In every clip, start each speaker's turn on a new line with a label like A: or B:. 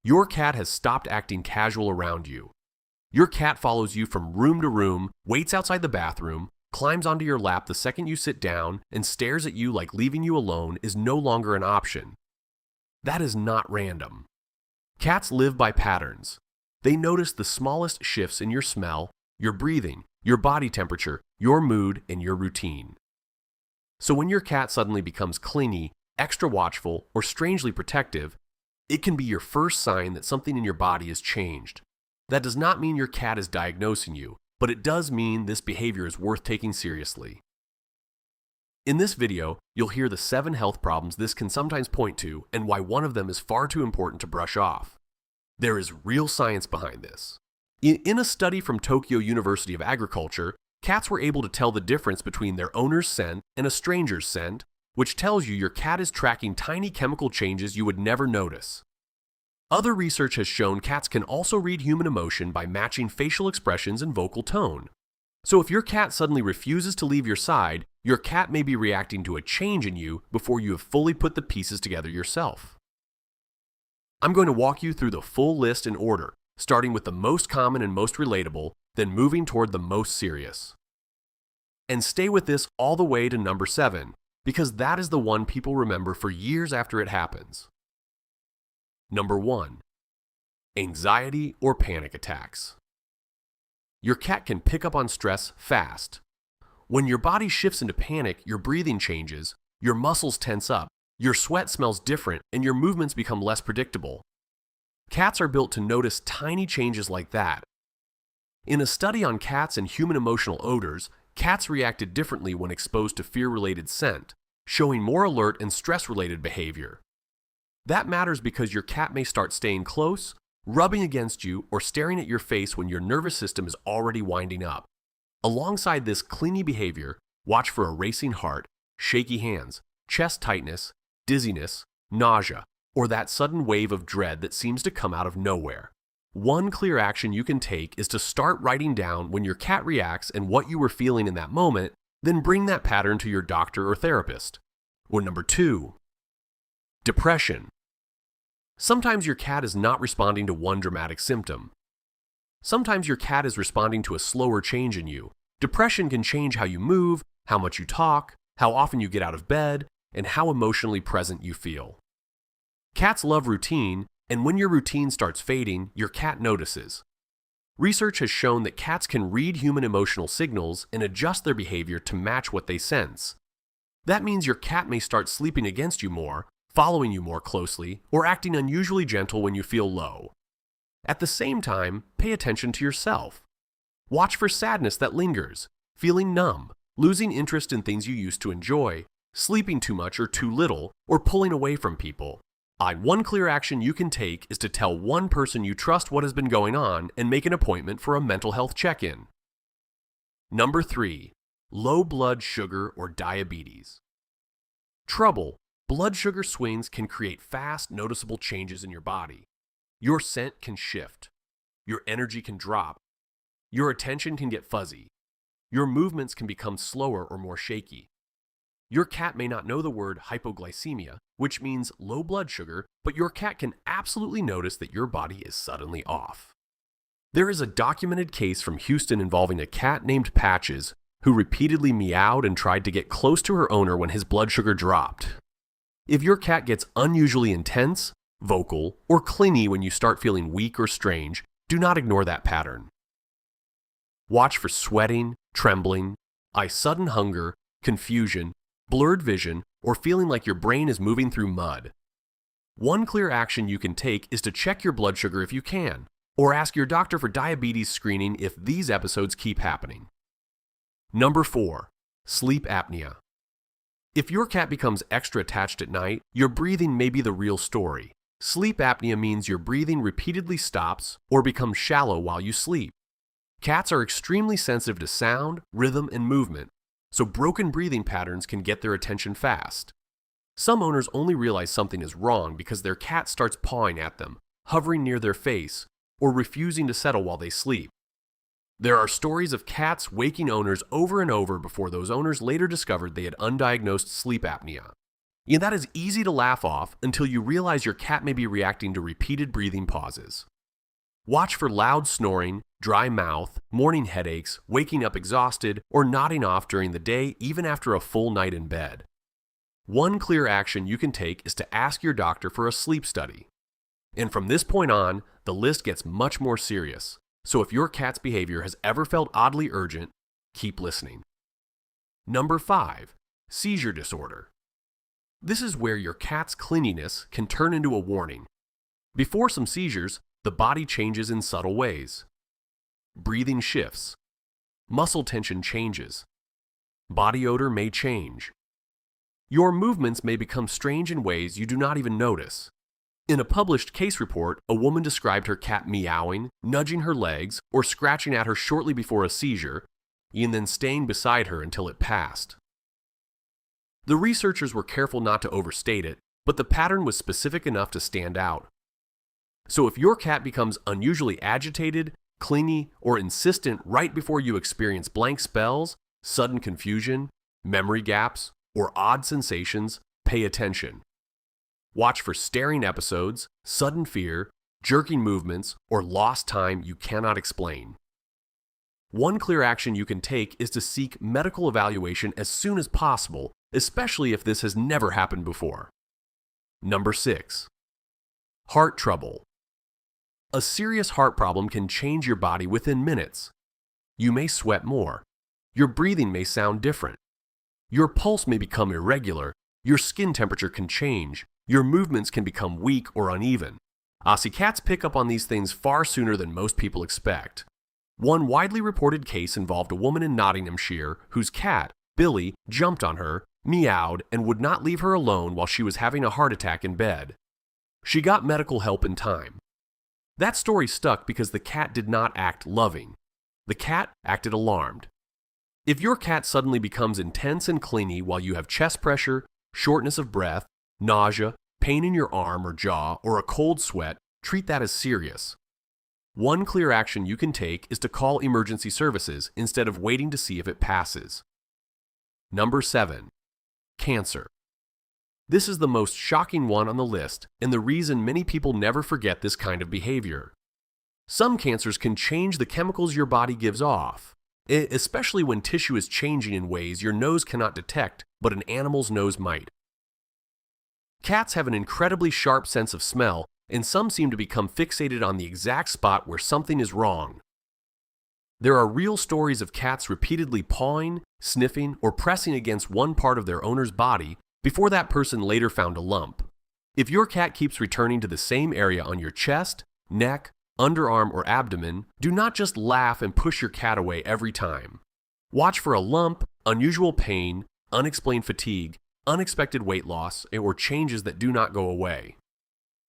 A: Your cat has stopped acting casual around you. Your cat follows you from room to room, waits outside the bathroom, climbs onto your lap the second you sit down, and stares at you like leaving you alone is no longer an option. That is not random. Cats live by patterns. They notice the smallest shifts in your smell, your breathing, your body temperature, your mood, and your routine. So when your cat suddenly becomes clingy, extra watchful, or strangely protective, it can be your first sign that something in your body has changed. That does not mean your cat is diagnosing you, but it does mean this behavior is worth taking seriously. In this video, you'll hear the 7 health problems this can sometimes point to and why one of them is far too important to brush off. There is real science behind this. In a study from Tokyo University of Agriculture, cats were able to tell the difference between their owner's scent and a stranger's scent, which tells you your cat is tracking tiny chemical changes you would never notice. Other research has shown cats can also read human emotion by matching facial expressions and vocal tone. So if your cat suddenly refuses to leave your side, your cat may be reacting to a change in you before you have fully put the pieces together yourself. I'm going to walk you through the full list in order, starting with the most common and most relatable, then moving toward the most serious. And stay with this all the way to number 7, because that is the one people remember for years after it happens. Number 1. Anxiety or panic attacks. Your cat can pick up on stress fast. When your body shifts into panic, your breathing changes, your muscles tense up, your sweat smells different, and your movements become less predictable. Cats are built to notice tiny changes like that. In a study on cats and human emotional odors, cats reacted differently when exposed to fear-related scent, showing more alert and stress-related behavior. That matters because your cat may start staying close, rubbing against you, or staring at your face when your nervous system is already winding up. Alongside this clingy behavior, watch for a racing heart, shaky hands, chest tightness, dizziness, nausea, or that sudden wave of dread that seems to come out of nowhere. One clear action you can take is to start writing down when your cat reacts and what you were feeling in that moment, then bring that pattern to your doctor or therapist. Or number 2, depression. Sometimes your cat is not responding to one dramatic symptom. Sometimes your cat is responding to a slower change in you. Depression can change how you move, how much you talk, how often you get out of bed, and how emotionally present you feel. Cats love routine, and when your routine starts fading, your cat notices. Research has shown that cats can read human emotional signals and adjust their behavior to match what they sense. That means your cat may start sleeping against you more, following you more closely, or acting unusually gentle when you feel low. At the same time, pay attention to yourself. Watch for sadness that lingers, feeling numb, losing interest in things you used to enjoy, sleeping too much or too little, or pulling away from people. One clear action you can take is to tell one person you trust what has been going on and make an appointment for a mental health check-in. Number 3. Low blood sugar or diabetes. Trouble. Blood sugar swings can create fast, noticeable changes in your body. Your scent can shift. Your energy can drop. Your attention can get fuzzy. Your movements can become slower or more shaky. Your cat may not know the word hypoglycemia, which means low blood sugar, but your cat can absolutely notice that your body is suddenly off. There is a documented case from Houston involving a cat named Patches who repeatedly meowed and tried to get close to her owner when his blood sugar dropped. If your cat gets unusually intense, vocal, or clingy when you start feeling weak or strange, do not ignore that pattern. Watch for sweating, trembling, sudden hunger, confusion, blurred vision, or feeling like your brain is moving through mud. One clear action you can take is to check your blood sugar if you can, or ask your doctor for diabetes screening if these episodes keep happening. Number 4. Sleep apnea. If your cat becomes extra attached at night, your breathing may be the real story. Sleep apnea means your breathing repeatedly stops or becomes shallow while you sleep. Cats are extremely sensitive to sound, rhythm, and movement, so broken breathing patterns can get their attention fast. Some owners only realize something is wrong because their cat starts pawing at them, hovering near their face, or refusing to settle while they sleep. There are stories of cats waking owners over and over before those owners later discovered they had undiagnosed sleep apnea. And that is easy to laugh off until you realize your cat may be reacting to repeated breathing pauses. Watch for loud snoring, dry mouth, morning headaches, waking up exhausted, or nodding off during the day even after a full night in bed. One clear action you can take is to ask your doctor for a sleep study. And from this point on, the list gets much more serious. So if your cat's behavior has ever felt oddly urgent, keep listening. Number 5, seizure disorder. This is where your cat's clinginess can turn into a warning. Before some seizures, the body changes in subtle ways. Breathing shifts. Muscle tension changes. Body odor may change. Your movements may become strange in ways you do not even notice. In a published case report, a woman described her cat meowing, nudging her legs, or scratching at her shortly before a seizure, and then staying beside her until it passed. The researchers were careful not to overstate it, but the pattern was specific enough to stand out. So if your cat becomes unusually agitated, clingy, or insistent right before you experience blank spells, sudden confusion, memory gaps, or odd sensations, pay attention. Watch for staring episodes, sudden fear, jerking movements, or lost time you cannot explain. One clear action you can take is to seek medical evaluation as soon as possible, especially if this has never happened before. Number 6, heart trouble. A serious heart problem can change your body within minutes. You may sweat more. Your breathing may sound different. Your pulse may become irregular. Your skin temperature can change. Your movements can become weak or uneven. Aussie cats pick up on these things far sooner than most people expect. One widely reported case involved a woman in Nottinghamshire whose cat, Billy, jumped on her, meowed, and would not leave her alone while she was having a heart attack in bed. She got medical help in time. That story stuck because the cat did not act loving. The cat acted alarmed. If your cat suddenly becomes intense and clingy while you have chest pressure, shortness of breath, nausea, pain in your arm or jaw, or a cold sweat, treat that as serious. One clear action you can take is to call emergency services instead of waiting to see if it passes. Number 7, cancer. This is the most shocking one on the list and the reason many people never forget this kind of behavior. Some cancers can change the chemicals your body gives off, especially when tissue is changing in ways your nose cannot detect, but an animal's nose might. Cats have an incredibly sharp sense of smell, and some seem to become fixated on the exact spot where something is wrong. There are real stories of cats repeatedly pawing, sniffing, or pressing against one part of their owner's body before that person later found a lump. If your cat keeps returning to the same area on your chest, neck, underarm, or abdomen, do not just laugh and push your cat away every time. Watch for a lump, unusual pain, unexplained fatigue, unexpected weight loss, or changes that do not go away.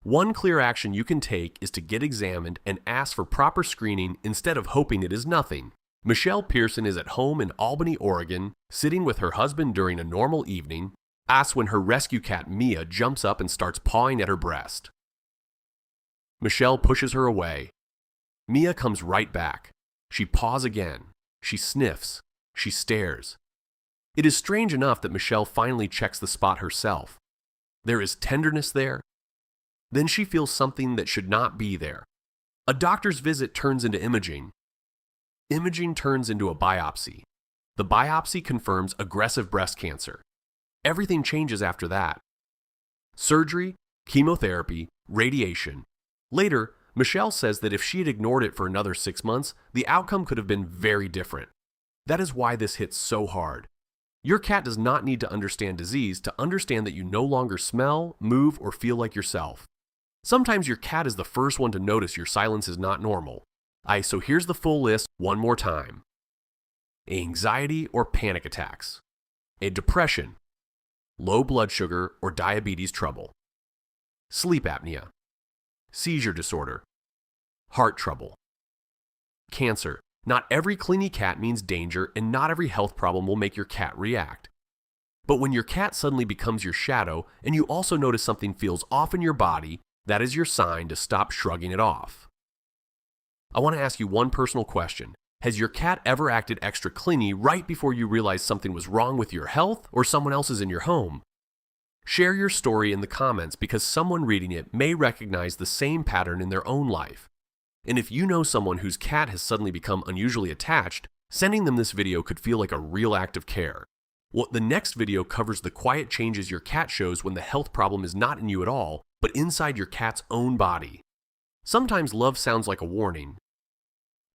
A: One clear action you can take is to get examined and ask for proper screening instead of hoping it is nothing. Michelle Pearson is at home in Albany, Oregon, sitting with her husband during a normal evening, asks when her rescue cat Mia jumps up and starts pawing at her breast. Michelle pushes her away. Mia comes right back. She paws again. She sniffs. She stares. It is strange enough that Michelle finally checks the spot herself. There is tenderness there. Then she feels something that should not be there. A doctor's visit turns into imaging. Imaging turns into a biopsy. The biopsy confirms aggressive breast cancer. Everything changes after that. Surgery, chemotherapy, radiation. Later, Michelle says that if she had ignored it for another 6 months, the outcome could have been very different. That is why this hits so hard. Your cat does not need to understand disease to understand that you no longer smell, move, or feel like yourself. Sometimes your cat is the first one to notice your silence is not normal. So here's the full list one more time. Anxiety or panic attacks. Depression. Low blood sugar or diabetes trouble. Sleep apnea. Seizure disorder. Heart trouble. Cancer. Not every clingy cat means danger, and not every health problem will make your cat react. But when your cat suddenly becomes your shadow, and you also notice something feels off in your body, that is your sign to stop shrugging it off. I want to ask you one personal question. Has your cat ever acted extra clingy right before you realized something was wrong with your health or someone else's in your home? Share your story in the comments because someone reading it may recognize the same pattern in their own life. And if you know someone whose cat has suddenly become unusually attached, sending them this video could feel like a real act of care. Well, the next video covers the quiet changes your cat shows when the health problem is not in you at all, but inside your cat's own body. Sometimes love sounds like a warning,